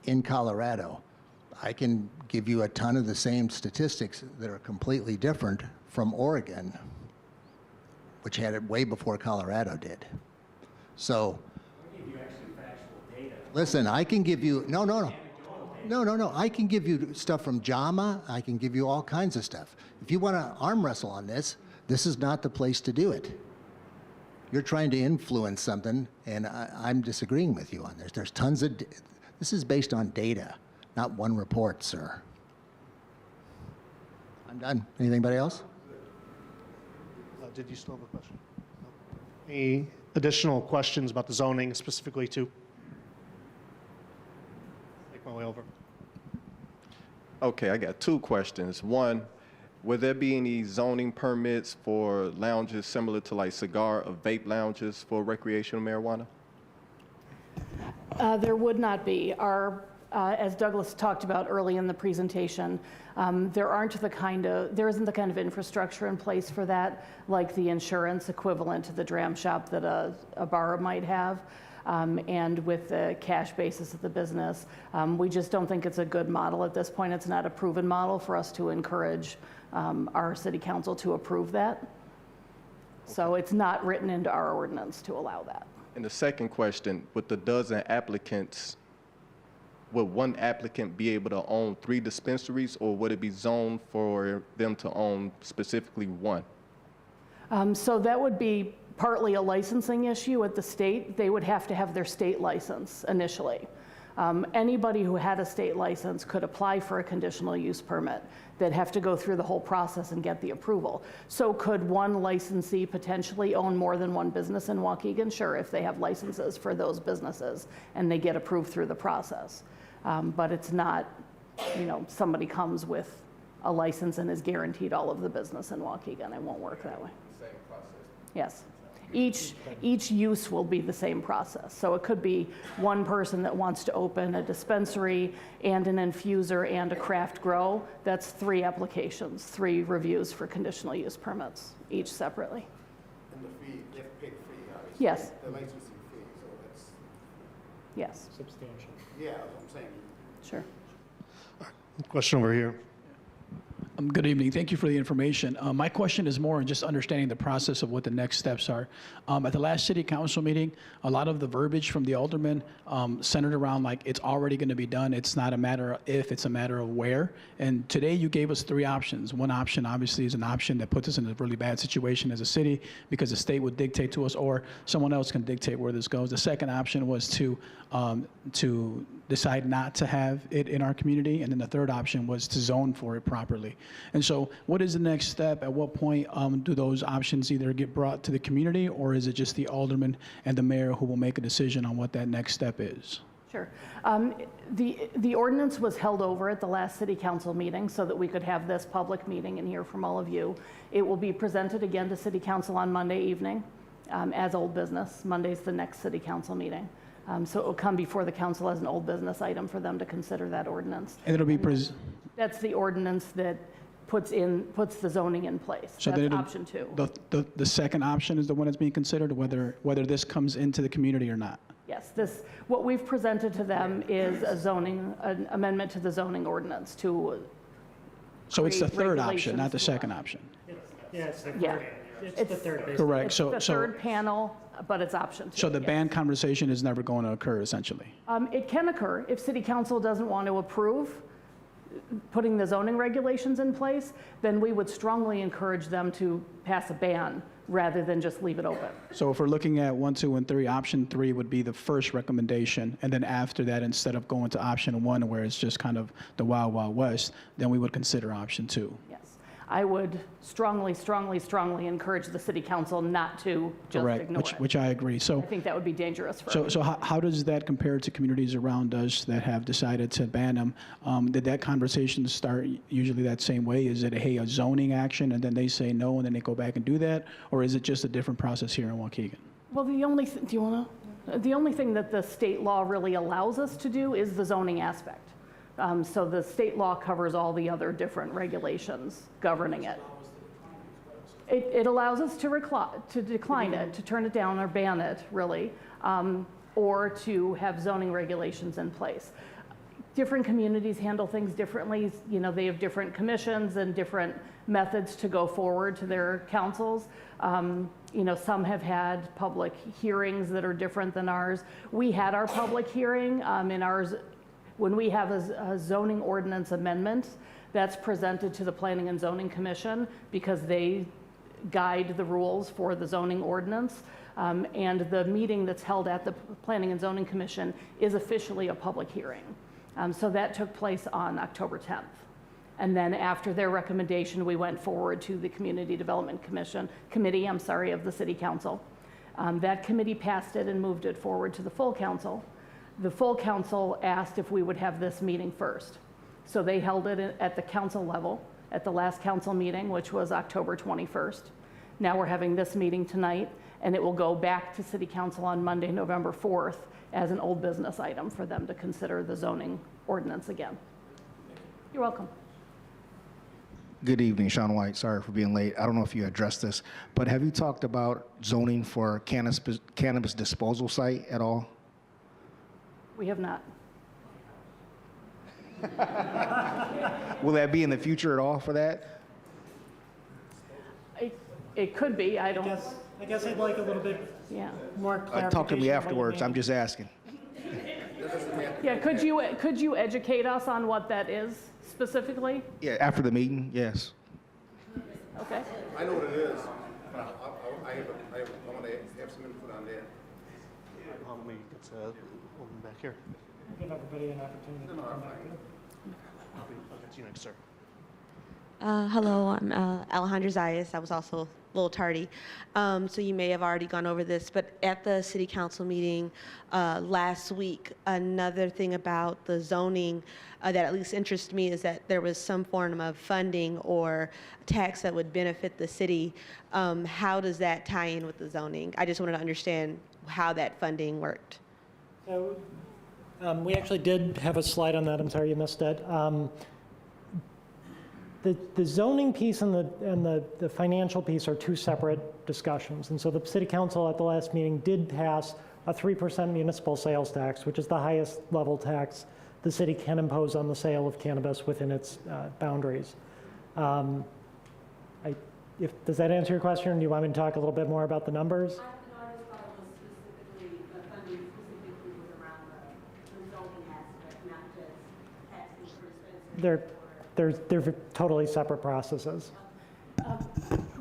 in Colorado. I can give you a ton of the same statistics that are completely different from Oregon, which had it way before Colorado did. So, listen, I can give you, no, I can give you stuff from JAMA, I can give you all kinds of stuff. If you want to arm wrestle on this, this is not the place to do it. You're trying to influence something, and I'm disagreeing with you on this. There's tons of, this is based on data, not one report, sir. I'm done. Anybody else? Did you still have a question? Any additional questions about the zoning specifically too? Make my way over. Okay, I got two questions. One, will there be any zoning permits for lounges similar to like cigar or vape lounges for recreational marijuana? There would not be. As Douglas talked about early in the presentation, there isn't the kind of infrastructure in place for that, like the insurance equivalent to the dram shop that a bar might have. And with the cash basis of the business, we just don't think it's a good model at this point. It's not a proven model for us to encourage our city council to approve that. So it's not written into our ordinance to allow that. And the second question, with the dozen applicants, would one applicant be able to own 3 dispensaries, or would it be zoned for them to own specifically one? So that would be partly a licensing issue at the state. They would have to have their state license initially. Anybody who had a state license could apply for a conditional use permit. They'd have to go through the whole process and get the approval. So could one licensee potentially own more than one business in Waukegan? Sure, if they have licenses for those businesses and they get approved through the process. But it's not, somebody comes with a license and is guaranteed all of the business in Waukegan. It won't work that way. Same process. Yes. Each use will be the same process. So it could be one person that wants to open a dispensary and an infuser and a craft grow. That's 3 applications, 3 reviews for conditional use permits, each separately. And the fee, they have to pay the fee, obviously. Yes. The licensing fee, so that's, Yes, Substantial. yeah, that's what I'm saying. sure. Question over here. Good evening. Thank you for the information. My question is more on just understanding the process of what the next steps are. At the last city council meeting, a lot of the verbiage from the aldermen centered around like it's already going to be done. It's not a matter of if, it's a matter of where. And today you gave us 3 options. One option obviously is an option that puts us in a really bad situation as a city because the state would dictate to us or someone else can dictate where this goes. The second option was to decide not to have it in our community. And then the third option was to zone for it properly. And so what is the next step? At what point do those options either get brought to the community, or is it just the alderman and the mayor who will make a decision on what that next step is? Sure. The ordinance was held over at the last city council meeting so that we could have this public meeting and hear from all of you. It will be presented again to city council on Monday evening as old business. Monday's the next city council meeting. So it will come before the council as an old business item for them to consider that ordinance. And it'll be That's the ordinance that puts the zoning in place. So that's then option 2. The second option is the one that's being considered, whether this comes into the community or not. Yes, what we've presented to them is an amendment to the zoning ordinance to. So it's the create third option, regulations not the for- second option. Yeah, it's the Yeah. third. It's the third business. Correct. It's So the third panel, but it's option 2. So the yes. ban conversation is never going to occur, essentially. It can occur if city council doesn't want to approve putting the zoning regulations in place, then we would strongly encourage them to pass a ban rather than just leave it open. So if we're looking at 1, 2, and 3, option 3 would be the first recommendation, and then after that, instead of going to option 1, where it's just kind of the wild, wild west, then we would consider option 2. Yes. I would strongly, strongly, strongly encourage the city council not to just Correct, ignore it. which I agree. I So, think that would be dangerous for so how does that compare to communities around us that have decided to ban them? Did that conversation start usually that same way? Is it a zoning action, and then they say no, and then they go back and do that? Or is it just a different process here in Waukegan? Well, the only thing that the state law really allows us to do is the zoning aspect. So the state law covers all the other different regulations governing it. It allows us to decline it, to turn it down or ban it, really, or to have zoning regulations in place. Different communities handle things differently. You know, they have different commissions and different methods to go forward to their councils. You know, some have had public hearings that are different than ours. We had our public hearing in ours. When we have a zoning ordinance amendment, that's presented to the Planning and Zoning Commission because they guide the rules for the zoning ordinance. And the meeting that's held at the Planning and Zoning Commission is officially a public hearing. So that took place on October 10th. And then after their recommendation, we went forward to the Community Development Committee of the City Council. That committee passed it and moved it forward to the full council. The full council asked if we would have this meeting first. So they held it at the council level at the last council meeting, which was October 21st. Now we're having this meeting tonight, and it will go back to City Council on Monday, November 4th, as an old business item for them to consider the zoning ordinance again. You're welcome. Good evening, Sean White. Sorry for being late. I don't know if you addressed this, but have you talked about zoning for cannabis disposal site at all? We have not. Will that be in the future at all for that? It could be, I don't, I guess I'd like a little bit yeah. more clarification. Talk to me on what you afterwards. mean. I'm just asking. Yeah, could you educate us on what that is specifically? Yeah, after the meeting, yes. Okay. I know what it is. I want to have some input on that. Let me get one back here. Give everybody an opportunity to come back. I'll get to you next, sir. Hello, I'm Alejandra Zayas. I was also a little tardy. So you may have already gone over this, but at the city council meeting last week, another thing about the zoning that at least interests me is that there was some form of funding or tax that would benefit the city. How does that tie in with the zoning? I just wanted to understand how that funding worked. So we actually did have a slide on that. I'm sorry you missed it. The zoning piece and the financial piece are two separate discussions. And so the city council at the last meeting did pass a 3% municipal sales tax, which is the highest level tax the city can impose on the sale of cannabis within its boundaries. Does that answer your question, or do you want me to talk a little bit more about the numbers? I just thought it was specifically, the funding specifically was around the zoning aspect, not just taxes for dispensaries. They're totally separate processes.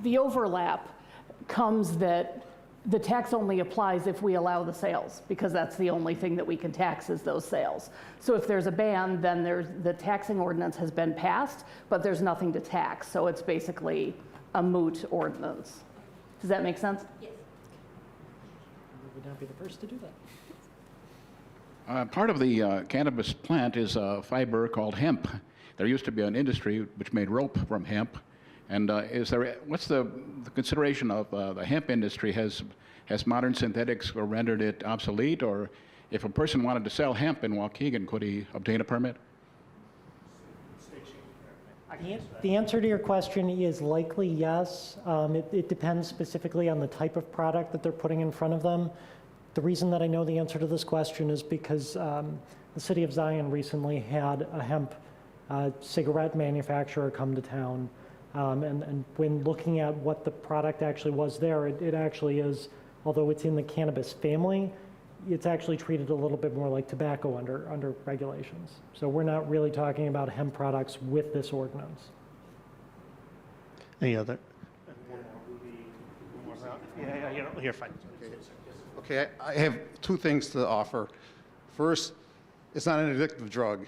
The overlap comes that the tax only applies if we allow the sales, because that's the only thing that we can tax is those sales. So if there's a ban, then the taxing ordinance has been passed, but there's nothing to tax. So it's basically a moot ordinance. Does that make sense? Yes. We would not be the first to do that. Part of the cannabis plant is a fiber called hemp. There used to be an industry which made rope from hemp. And what's the consideration of the hemp industry? Has modern synthetics rendered it obsolete? Or if a person wanted to sell hemp in Waukegan, could he obtain a permit? The answer to your question is likely yes. It depends specifically on the type of product that they're putting in front of them. The reason that I know the answer to this question is because the city of Zion recently had a hemp cigarette manufacturer come to town. And when looking at what the product actually was there, it actually is, although it's in the cannabis family, it's actually treated a little bit more like tobacco under regulations. So we're not really talking about hemp products with this ordinance. Any other? One more round. Yeah, here, fine. Okay, I have two things to offer. First, it's not an addictive drug.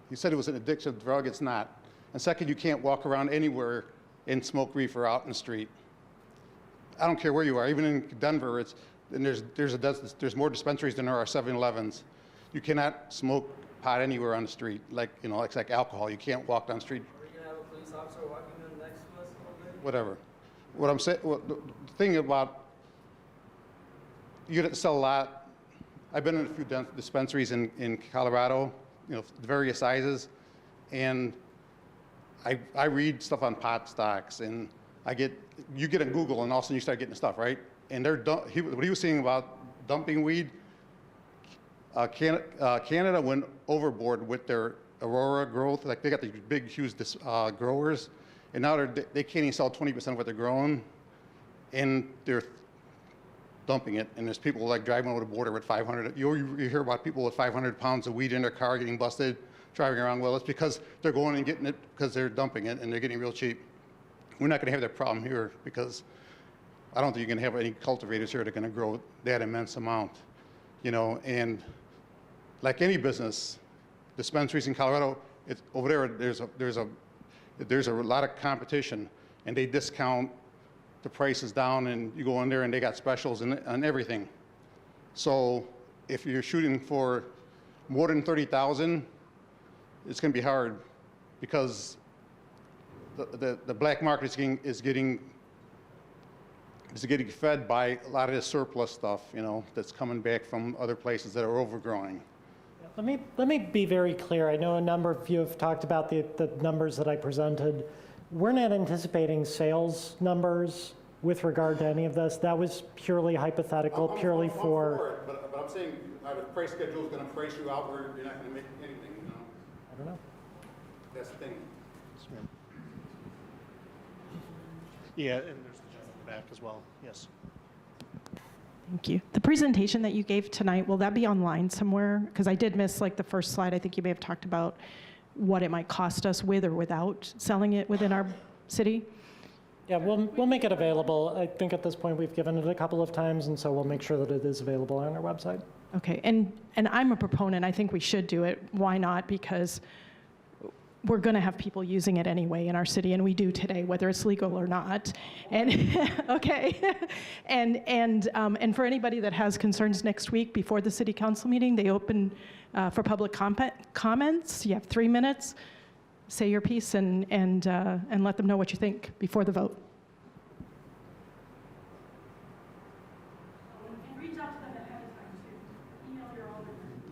You said it was an addictive drug, it's not. And second, you can't walk around anywhere and smoke reefer out in the street. I don't care where you are, even in Denver, there's more dispensaries than there are 7-Elevens. You cannot smoke pot anywhere on the street, it's like alcohol. You can't walk down the street. Are you gonna have a police officer walking in next to us all day? Whatever. What I'm saying, the thing about, you get to sell a lot. I've been in a few dispensaries in Colorado, various sizes, and I read stuff on pot stocks, and you get on Google, and all of a sudden you start getting stuff, right? And what he was saying about dumping weed, Canada went overboard with their Aurora growth. Like they got these big, huge growers, and now they can't even sell 20% of what they're growing, and they're dumping it. And there's people like driving over the border with 500. You hear about people with 500 pounds of weed in their car getting busted, driving around. Well, it's because they're going and getting it because they're dumping it and they're getting real cheap. We're not going to have that problem here because I don't think you're going to have any cultivators here that are going to grow that immense amount, and like any business, dispensaries in Colorado, over there, there's a lot of competition, and they discount the price is down, and you go in there and they got specials on everything. So if you're shooting for more than 30,000, it's going to be hard because the black market is getting fed by a lot of this surplus stuff, you know, that's coming back from other places that are overgrowing. Let me be very clear. I know a number of you have talked about the numbers that I presented. We're not anticipating sales numbers with regard to any of this. That was purely hypothetical, purely for it, but I'm saying the price schedule is going to price you out where you're not going to make anything, you know? I don't know. That's the thing. Yeah, and there's the gentleman in the back as well. Yes. Thank you. The presentation that you gave tonight, will that be online somewhere? Because I did miss like the first slide. I think you may have talked about what it might cost us with or without selling it within our city. Yeah, we'll make it available. I think at this point we've given it a couple of times, and so we'll make sure that it is available on our website. Okay, and I'm a proponent. I think we should do it. Why not? Because we're going to have people using it anyway in our city, and we do today, whether it's legal or not. And okay, and for anybody that has concerns next week before the city council meeting, they open for public comments. You have 3 minutes. Say your piece and let them know what you think before the vote.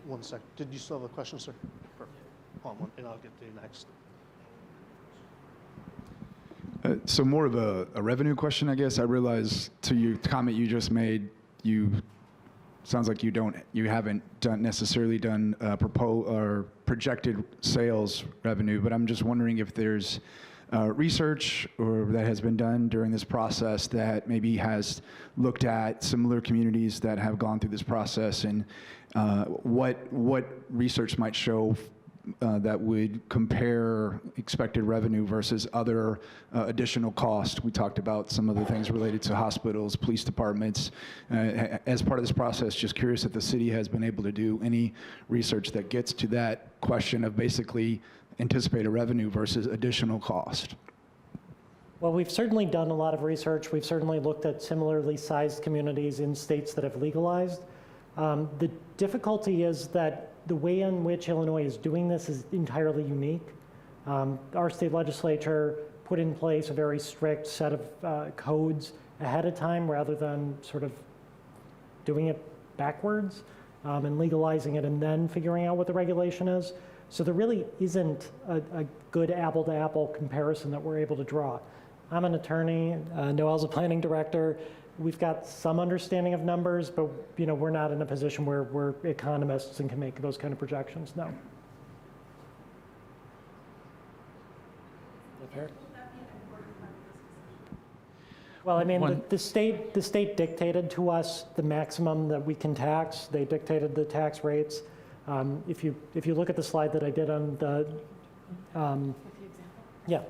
One sec. Did you still have a question, sir? Perfect. Hold on one, and I'll get to you next. So more of a revenue question, I guess. I realize to your comment you just made, sounds like you haven't necessarily done projected sales revenue, but I'm just wondering if there's research or that has been done during this process that maybe has looked at similar communities that have gone through this process, and what research might show that would compare expected revenue versus other additional costs. We talked about some of the things related to hospitals, police departments. As part of this process, just curious if the city has been able to do any research that gets to that question of basically anticipated revenue versus additional cost. Well, we've certainly done a lot of research. We've certainly looked at similarly sized communities in states that have legalized. The difficulty is that the way in which Illinois is doing this is entirely unique. Our state legislature put in place a very strict set of codes ahead of time rather than sort of doing it backwards and legalizing it and then figuring out what the regulation is. So there really isn't a good apple-to-apple comparison that we're able to draw. I'm an attorney, Noel's a planning director. We've got some understanding of numbers, but we're not in a position where we're economists and can make those kind of projections, no. Well, I mean, the state dictated to us the maximum that we can tax. They dictated the tax rates. If you look at the slide that I did on the, yeah.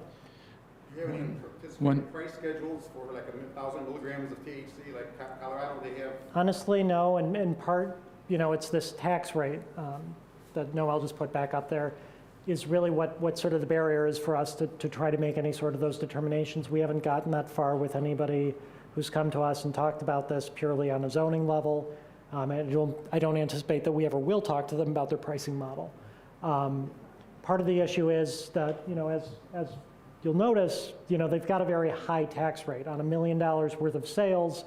Do you have any participating price schedules for like 1,000 milligrams of THC, like Colorado they have? Honestly, no. And in part, it's this tax rate that Noel just put back up there is really what sort of the barrier is for us to try to make any sort of those determinations. We haven't gotten that far with anybody who's come to us and talked about this purely on a zoning level. I don't anticipate that we ever will talk to them about their pricing model. Part of the issue is that, as you'll notice, they've got a very high tax rate. On $1 million worth of sales,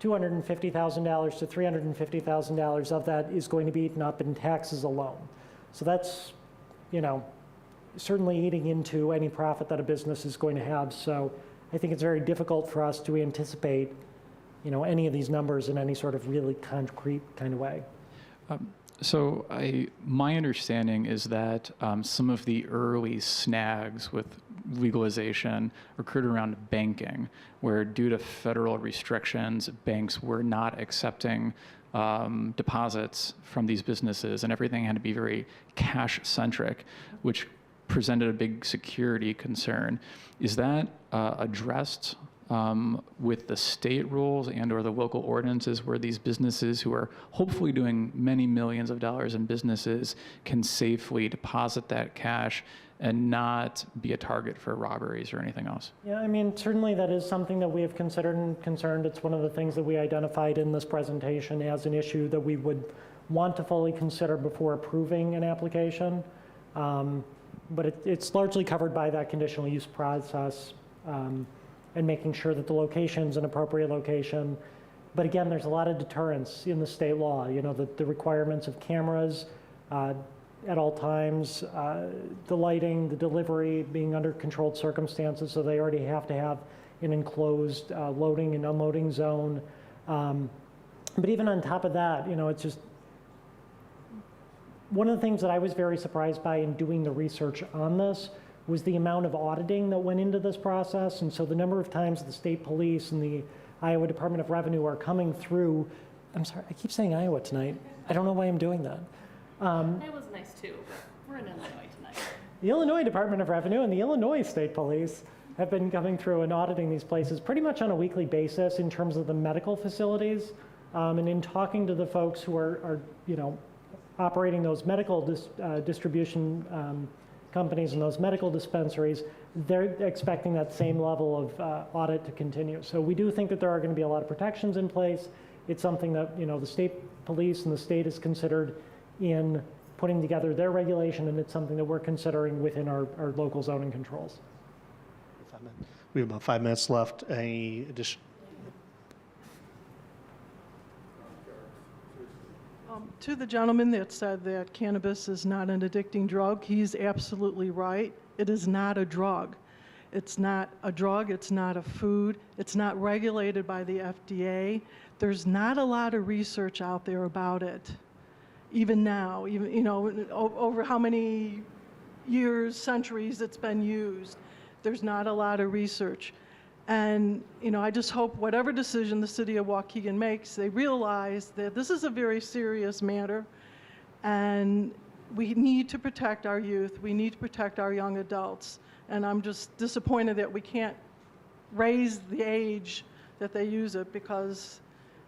$250,000 to $350,000 of that is going to be eaten up in taxes alone. So that's, certainly eating into any profit that a business is going to have. So I think it's very difficult for us to anticipate, any of these numbers in any sort of really concrete kind of way. So my understanding is that some of the early snags with legalization occurred around banking, where due to federal restrictions, banks were not accepting deposits from these businesses, and everything had to be very cash-centric, which presented a big security concern. Is that addressed with the state rules and or the local ordinances, where these businesses who are hopefully doing many millions of dollars in businesses can safely deposit that cash and not be a target for robberies or anything else? Yeah, I mean, certainly that is something that we have considered and concerned. It's one of the things that we identified in this presentation as an issue that we would want to fully consider before approving an application. But it's largely covered by that conditional use process and making sure that the location's an appropriate location. But again, there's a lot of deterrence in the state law. You know, the requirements of cameras at all times, the lighting, the delivery being under controlled circumstances, so they already have to have an enclosed loading and unloading zone. But even on top of that, you know, it's just, one of the things that I was very surprised by in doing the research on this was the amount of auditing that went into this process. And so the number of times the state police and the Iowa Department of Revenue are coming through. I'm sorry, I keep saying Iowa tonight. I don't know why I'm doing that. It was nice too, but we're in Illinois tonight. The Illinois Department of Revenue and the Illinois State Police have been coming through and auditing these places pretty much on a weekly basis in terms of the medical facilities. And in talking to the folks who are you know, operating those medical distribution companies and those medical dispensaries, they're expecting that same level of audit to continue. So we do think that there are going to be a lot of protections in place. It's something that, you know, the state police and the state is considered in putting together their regulation, and it's something that we're considering within our local zoning controls. We have about 5 minutes left. Any addition? To the gentleman that said that cannabis is not an addicting drug, he's absolutely right. It is not a drug. It's not a drug, it's not a food, it's not regulated by the FDA. There's not a lot of research out there about it. Even now, even, you know, over how many years, centuries it's been used. There's not a lot of research. And, you know, I just hope whatever decision the city of Waukegan makes, they realize that this is a very serious matter, and we need to protect our youth. We need to protect our young adults. And I'm just disappointed that we can't raise the age that they use it, because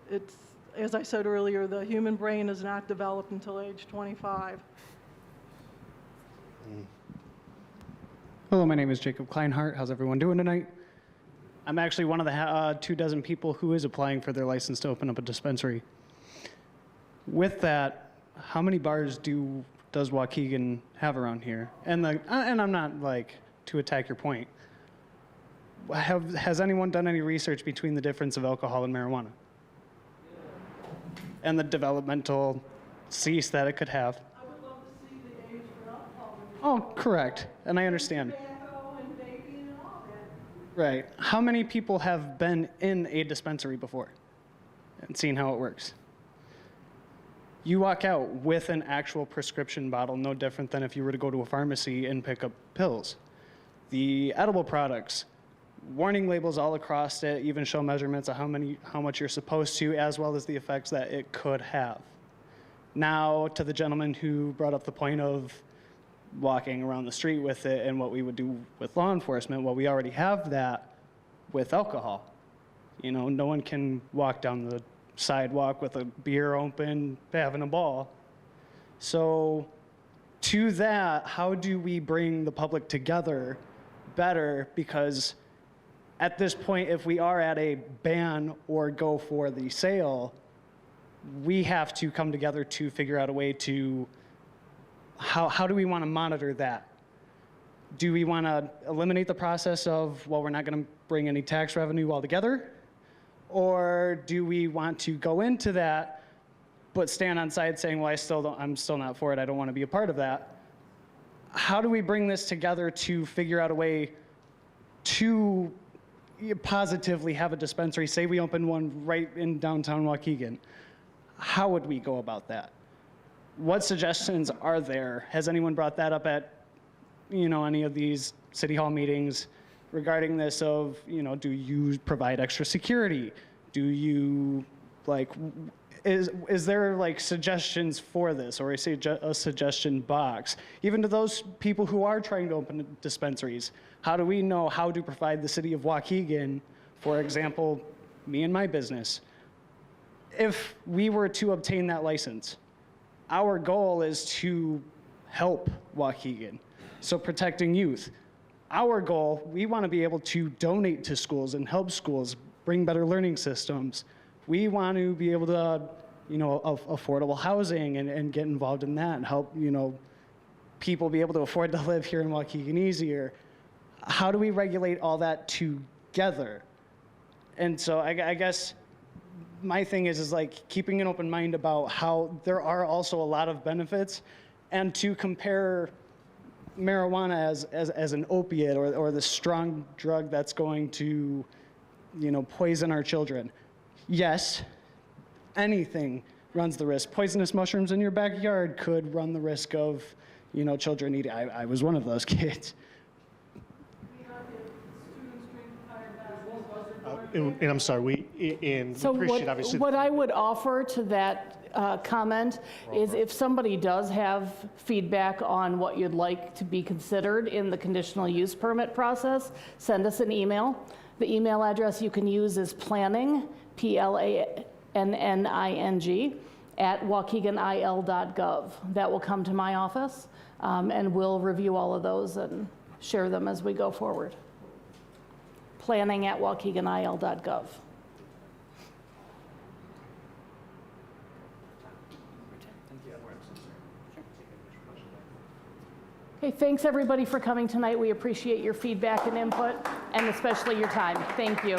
it's, as I said earlier, the human brain is not developed until age 25. Hello, my name is Jacob Kleinhart. How's everyone doing tonight? I'm actually one of the 24 people who is applying for their license to open up a dispensary. With that, how many bars does Waukegan have around here? And I'm not like to attack your point. Has anyone done any research between the difference of alcohol and marijuana? And the developmental cease that it could have? I would love to see the age for alcohol. Oh, correct. And I understand. Tobacco and vaping and all that. Right. How many people have been in a dispensary before and seen how it works? You walk out with an actual prescription bottle, no different than if you were to go to a pharmacy and pick up pills. The edible products, warning labels all across it, even show measurements of how much you're supposed to, as well as the effects that it could have. Now, to the gentleman who brought up the point of walking around the street with it and what we would do with law enforcement, well, we already have that with alcohol. You know, no one can walk down the sidewalk with a beer open, having a ball. So to that, how do we bring the public together better? Because at this point, if we are at a ban or go for the sale, we have to come together to figure out a way to, how do we want to monitor that? Do we want to eliminate the process of, well, we're not going to bring any tax revenue altogether? Or do we want to go into that, but stand on side saying, well, I'm still not for it, I don't want to be a part of that? How do we bring this together to figure out a way to positively have a dispensary? Say we open one right in downtown Waukegan. How would we go about that? What suggestions are there? Has anyone brought that up at, you know, any of these city hall meetings regarding this of, you know, do you provide extra security? Do you, like, is there like suggestions for this, or a suggestion box? Even to those people who are trying to open dispensaries, how do we know how to provide the city of Waukegan, for example, me and my business, if we were to obtain that license? Our goal is to help Waukegan. So protecting youth. Our goal, we want to be able to donate to schools and help schools bring better learning systems. We want to be able to, affordable housing and get involved in that and help, people be able to afford to live here in Waukegan easier. How do we regulate all that together? And so I guess my thing is like keeping an open mind about how there are also a lot of benefits, and to compare marijuana as an opiate or the strong drug that's going to, poison our children. Yes, anything runs the risk. Poisonous mushrooms in your backyard could run the risk of, children eating. I was one of those kids. And I'm sorry, So appreciate obviously. what I would offer to that comment is if somebody does have feedback on what you'd like to be considered in the conditional use permit process, send us an email. The email address you can use is planning, PLANNING, @waukeganil.gov. That will come to my office, and we'll review all of those and share them as we go forward. Planning @waukeganil.gov. Okay, thanks everybody for coming tonight. We appreciate your feedback and input, and especially your time. Thank you.